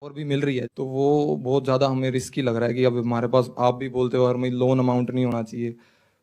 और भी मिल रही है, तो वो बहुत ज़्यादा हमें रिस्की लग रहा है कि अब हमारे पास, आप भी बोलते हो, हर महीने लोन अमाउंट नहीं होना चाहिए,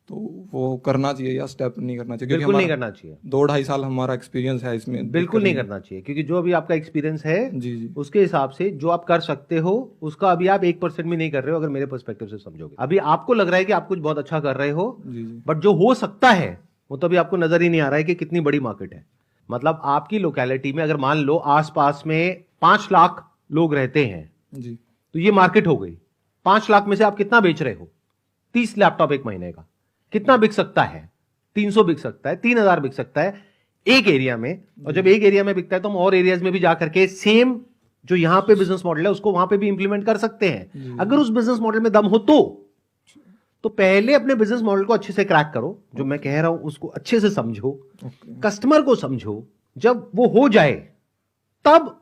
तो वो करना चाहिए या स्टेप नहीं करना चाहिए? क्योंकि बिल्कुल नहीं हमारा करना चाहिए, 2-2.5 साल हमारा एक्सपीरियंस है इसमें, बिल्कुल दिक्कत नहीं नहीं है। करना चाहिए, क्योंकि जो अभी आपका एक्सपीरियंस है जी जी। उसके हिसाब से जो आप कर सकते हो उसका अभी आप 1% भी नहीं कर रहे हो, अगर मेरे पर्सपेक्टिव से समझोगे। अभी आपको लग रहा है कि आप कुछ बहुत अच्छा कर रहे हो, जी जी। बट जो हो सकता है वो तो अभी आपको नजर ही नहीं आ रहा है कि कितनी बड़ी मार्केट है। मतलब आपकी लोकेलिटी में अगर मान लो आसपास में 5 लाख लोग रहते हैं, जी तो ये मार्केट हो गई। 5 लाख में से आप कितना बेच रहे हो? 30 लैपटॉप एक महीने का कितना बिक सकता है? 300 बिक सकता है, 3000 बिक सकता है एक एरिया में। और जब एक एरिया में बिकता है तो हम और एरियाज में भी जाकर के सेम जो यहां पे बिजनेस मॉडल है उसको वहां पे भी इंप्लीमेंट कर सकते हैं, जी अगर उस बिजनेस मॉडल में दम हो तो पहले अपने बिजनेस मॉडल को अच्छे से क्रैक करो, जो मैं कह रहा हूं उसको अच्छे से समझो, ओके। कस्टमर को समझो। जब वो हो जाए तब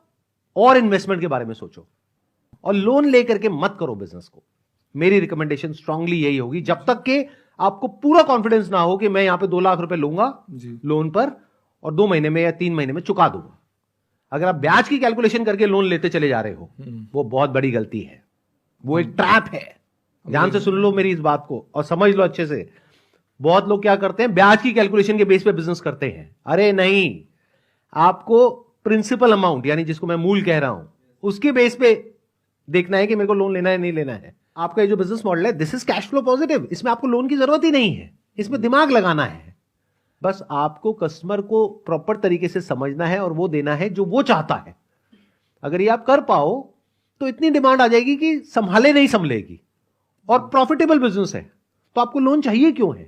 और इन्वेस्टमेंट के बारे में सोचो, और लोन लेकर के मत करो बिजनेस को। मेरी रिकमेंडेशन स्ट्रांगली यही होगी, जब तक कि आपको पूरा कॉन्फिडेंस ना हो कि मैं यहां पे 2 लाख रुपए लूंगा जी लोन पर और 2 महीने में या 3 महीने में चुका दूंगा। अगर आप ब्याज की कैलकुलेशन करके लोन लेते चले जा रहे हो, वो बहुत बड़ी गलती है, वो एक ट्रैप है। ध्यान से सुन लो मेरी इस बात को और समझ लो अच्छे से। बहुत लोग क्या करते हैं, ब्याज की कैलकुलेशन के बेस पे बिजनेस करते हैं। अरे नहीं, आपको प्रिंसिपल अमाउंट यानी जिसको मैं मूल कह रहा हूं उसके बेस पे देखना है कि मेरे को लोन लेना है नहीं लेना है। आपका ये जो बिजनेस मॉडल है this is cash flow positive, इसमें आपको लोन की जरूरत ही नहीं है, इसमें दिमाग लगाना है। बस आपको कस्टमर को प्रॉपर तरीके से समझना है और वो देना है जो वो चाहता है। अगर ये आप कर पाओ तो इतनी डिमांड आ जाएगी कि संभाले नहीं संभलेगी, और प्रॉफिटेबल बिजनेस है तो आपको लोन चाहिए क्यों है?